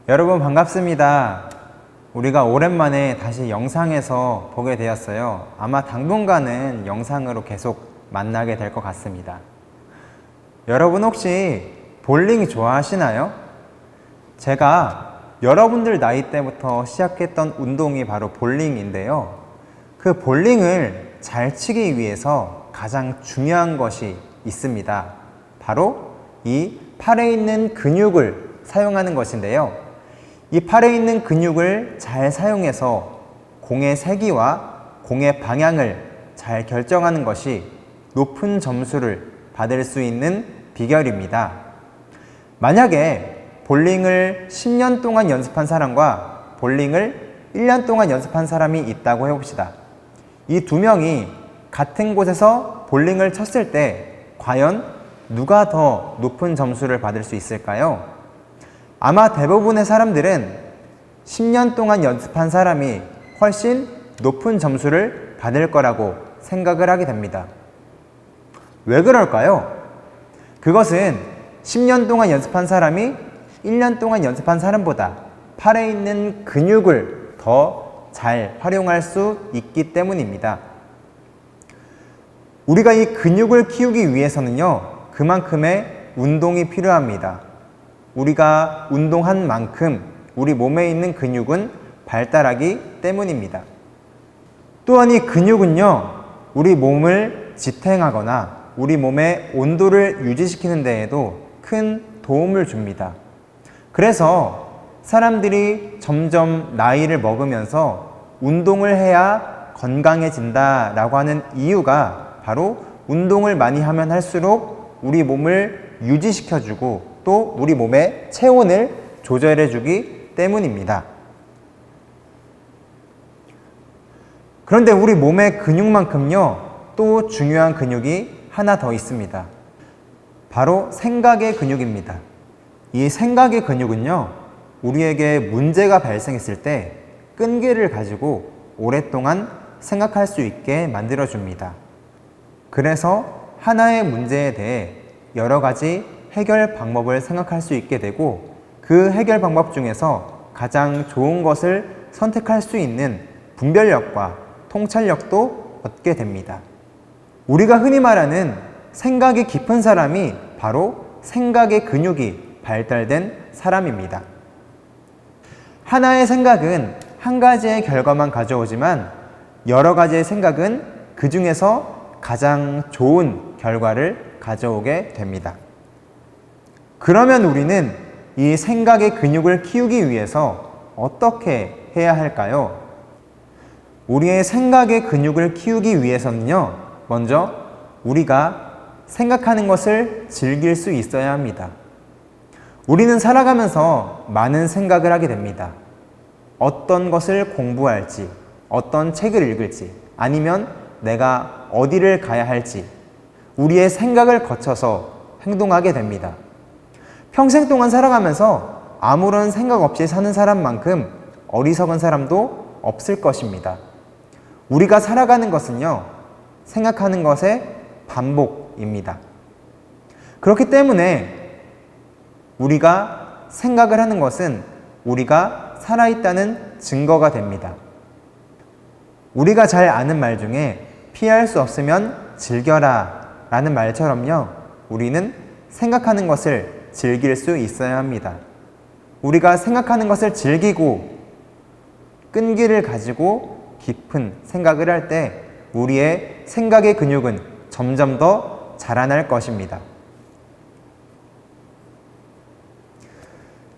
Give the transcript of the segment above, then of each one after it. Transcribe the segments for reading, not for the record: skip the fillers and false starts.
여러분 반갑습니다. 우리가 오랜만에 다시 영상에서 보게 되었어요. 아마 당분간은 영상으로 계속 만나게 될 것 같습니다. 여러분 혹시 볼링 좋아하시나요? 제가 여러분들 나이 때부터 시작했던 운동이 바로 볼링인데요. 그 볼링을 잘 치기 위해서 가장 중요한 것이 있습니다. 바로 이 팔에 있는 근육을 사용하는 것인데요. 이 팔에 있는 근육을 잘 사용해서 공의 세기와 공의 방향을 잘 결정하는 것이 높은 점수를 받을 수 있는 비결입니다. 만약에 볼링을 10년 동안 연습한 사람과 볼링을 1년 동안 연습한 사람이 있다고 해봅시다. 이 두 명이 같은 곳에서 볼링을 쳤을 때 과연 누가 더 높은 점수를 받을 수 있을까요? 아마 대부분의 사람들은 10년 동안 연습한 사람이 훨씬 높은 점수를 받을 거라고 생각을 하게 됩니다. 왜 그럴까요? 그것은 10년 동안 연습한 사람이 1년 동안 연습한 사람보다 팔에 있는 근육을 더 잘 활용할 수 있기 때문입니다. 우리가 이 근육을 키우기 위해서는요, 그만큼의 운동이 필요합니다. 우리가 운동한 만큼 우리 몸에 있는 근육은 발달하기 때문입니다. 또한 이 근육은요, 우리 몸을 지탱하거나 우리 몸의 온도를 유지시키는 데에도 큰 도움을 줍니다. 그래서 사람들이 점점 나이를 먹으면서 운동을 해야 건강해진다 라고 하는 이유가 바로 운동을 많이 하면 할수록 우리 몸을 유지시켜주고 또 우리 몸의 체온을 조절해주기 때문입니다. 그런데 우리 몸의 근육만큼요, 또 중요한 근육이 하나 더 있습니다. 바로 생각의 근육입니다. 이 생각의 근육은요, 우리에게 문제가 발생했을 때 끈기를 가지고 오랫동안 생각할 수 있게 만들어줍니다. 그래서 하나의 문제에 대해 여러 가지 해결 방법을 생각할 수 있게 되고 그 해결 방법 중에서 가장 좋은 것을 선택할 수 있는 분별력과 통찰력도 얻게 됩니다. 우리가 흔히 말하는 생각이 깊은 사람이 바로 생각의 근육이 발달된 사람입니다. 하나의 생각은 한 가지의 결과만 가져오지만 여러 가지의 생각은 그 중에서 가장 좋은 결과를 가져오게 됩니다. 그러면 우리는 이 생각의 근육을 키우기 위해서 어떻게 해야 할까요? 우리의 생각의 근육을 키우기 위해서는요, 먼저 우리가 생각하는 것을 즐길 수 있어야 합니다. 우리는 살아가면서 많은 생각을 하게 됩니다. 어떤 것을 공부할지, 어떤 책을 읽을지, 아니면 내가 어디를 가야 할지, 우리의 생각을 거쳐서 행동하게 됩니다. 평생 동안 살아가면서 아무런 생각 없이 사는 사람만큼 어리석은 사람도 없을 것입니다. 우리가 살아가는 것은요, 생각하는 것의 반복입니다. 그렇기 때문에 우리가 생각을 하는 것은 우리가 살아있다는 증거가 됩니다. 우리가 잘 아는 말 중에 피할 수 없으면 즐겨라 라는 말처럼요, 우리는 생각하는 것을 즐길 수 있어야 합니다. 우리가 생각하는 것을 즐기고 끈기를 가지고 깊은 생각을 할 때 우리의 생각의 근육은 점점 더 자라날 것입니다.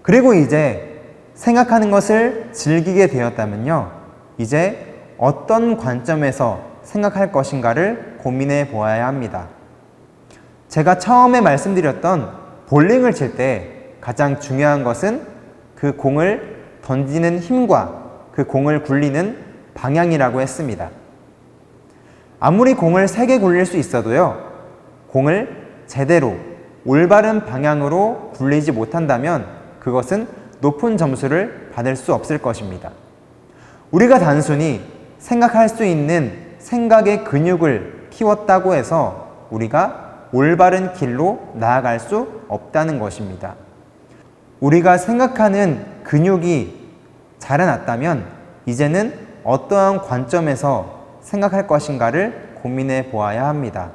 그리고 이제 생각하는 것을 즐기게 되었다면요, 이제 어떤 관점에서 생각할 것인가를 고민해 보아야 합니다. 제가 처음에 말씀드렸던 볼링을 칠 때 가장 중요한 것은 그 공을 던지는 힘과 그 공을 굴리는 방향이라고 했습니다. 아무리 공을 세게 굴릴 수 있어도요, 공을 제대로 올바른 방향으로 굴리지 못한다면 그것은 높은 점수를 받을 수 없을 것입니다. 우리가 단순히 생각할 수 있는 생각의 근육을 키웠다고 해서 우리가 올바른 길로 나아갈 수 없다는 것입니다. 우리가 생각하는 근육이 자라났다면 이제는 어떠한 관점에서 생각할 것인가를 고민해 보아야 합니다.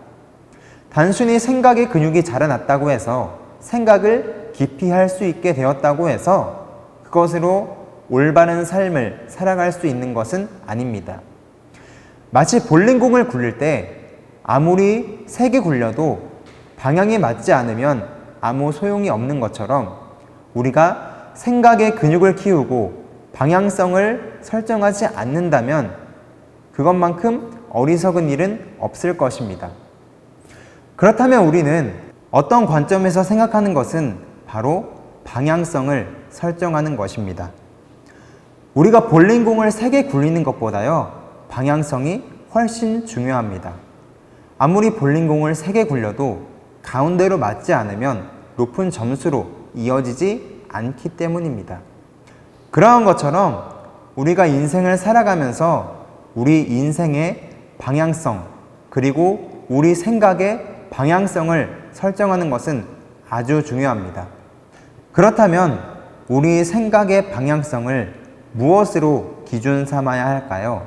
단순히 생각의 근육이 자라났다고 해서 생각을 깊이 할 수 있게 되었다고 해서 그것으로 올바른 삶을 살아갈 수 있는 것은 아닙니다. 마치 볼링공을 굴릴 때 아무리 세게 굴려도 방향이 맞지 않으면 아무 소용이 없는 것처럼 우리가 생각의 근육을 키우고 방향성을 설정하지 않는다면 그것만큼 어리석은 일은 없을 것입니다. 그렇다면 우리는 어떤 관점에서 생각하는 것은 바로 방향성을 설정하는 것입니다. 우리가 볼링공을 세게 굴리는 것보다요, 방향성이 훨씬 중요합니다. 아무리 볼링공을 세게 굴려도 가운데로 맞지 않으면 높은 점수로 이어지지 않기 때문입니다. 그러한 것처럼 우리가 인생을 살아가면서 우리 인생의 방향성, 그리고 우리 생각의 방향성을 설정하는 것은 아주 중요합니다. 그렇다면 우리 생각의 방향성을 무엇으로 기준 삼아야 할까요?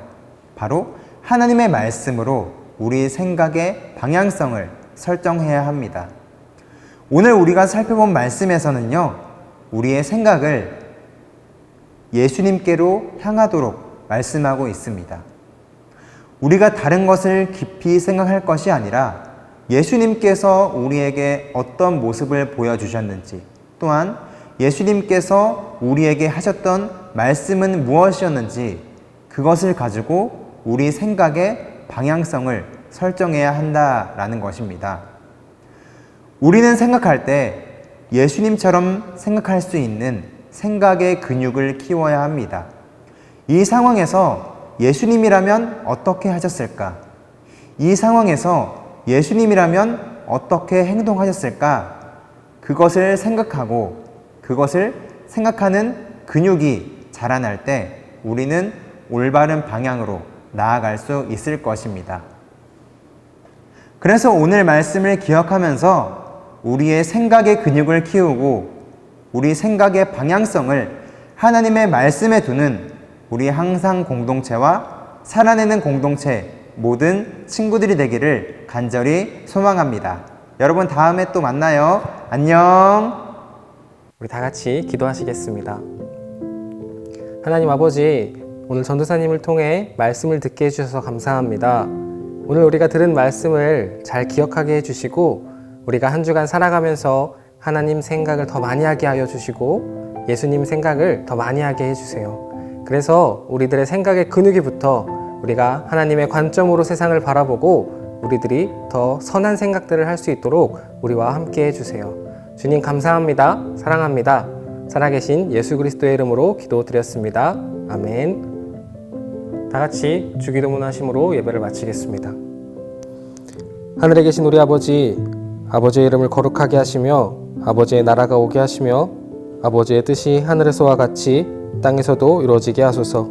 바로 하나님의 말씀으로 우리 생각의 방향성을 설정해야 합니다. 오늘 우리가 살펴본 말씀에서는요, 우리의 생각을 예수님께로 향하도록 말씀하고 있습니다. 우리가 다른 것을 깊이 생각할 것이 아니라 예수님께서 우리에게 어떤 모습을 보여주셨는지, 또한 예수님께서 우리에게 하셨던 말씀은 무엇이었는지 그것을 가지고 우리 생각의 방향성을 설정해야 한다라는 것입니다. 우리는 생각할 때 예수님처럼 생각할 수 있는 생각의 근육을 키워야 합니다. 이 상황에서 예수님이라면 어떻게 하셨을까? 이 상황에서 예수님이라면 어떻게 행동하셨을까? 그것을 생각하고 그것을 생각하는 근육이 자라날 때 우리는 올바른 방향으로 나아갈 수 있을 것입니다. 그래서 오늘 말씀을 기억하면서 우리의 생각의 근육을 키우고 우리 생각의 방향성을 하나님의 말씀에 두는 우리 항상 공동체와 살아내는 공동체 모든 친구들이 되기를 간절히 소망합니다. 여러분 다음에 또 만나요. 안녕. 우리 다 같이 기도하시겠습니다. 하나님 아버지, 오늘 전도사님을 통해 말씀을 듣게 해주셔서 감사합니다. 오늘 우리가 들은 말씀을 잘 기억하게 해주시고 우리가 한 주간 살아가면서 하나님 생각을 더 많이 하게 하여 주시고 예수님 생각을 더 많이 하게 해주세요. 그래서 우리들의 생각의 근육이 붙어 우리가 하나님의 관점으로 세상을 바라보고 우리들이 더 선한 생각들을 할 수 있도록 우리와 함께 해주세요. 주님 감사합니다. 사랑합니다. 살아계신 예수 그리스도의 이름으로 기도드렸습니다. 아멘. 다 같이 주기도문 하심으로 예배를 마치겠습니다. 하늘에 계신 우리 아버지, 아버지의 이름을 거룩하게 하시며 아버지의 나라가 오게 하시며 아버지의 뜻이 하늘에서와 같이 땅에서도 이루어지게 하소서.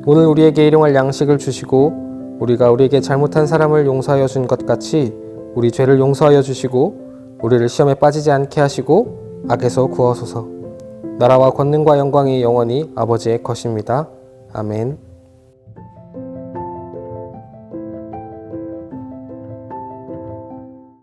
오늘 우리에게 일용할 양식을 주시고 우리가 우리에게 잘못한 사람을 용서하여 준 것 같이 우리 죄를 용서하여 주시고 우리를 시험에 빠지지 않게 하시고 악에서 구하소서. 나라와 권능과 영광이 영원히 아버지의 것입니다. 아멘.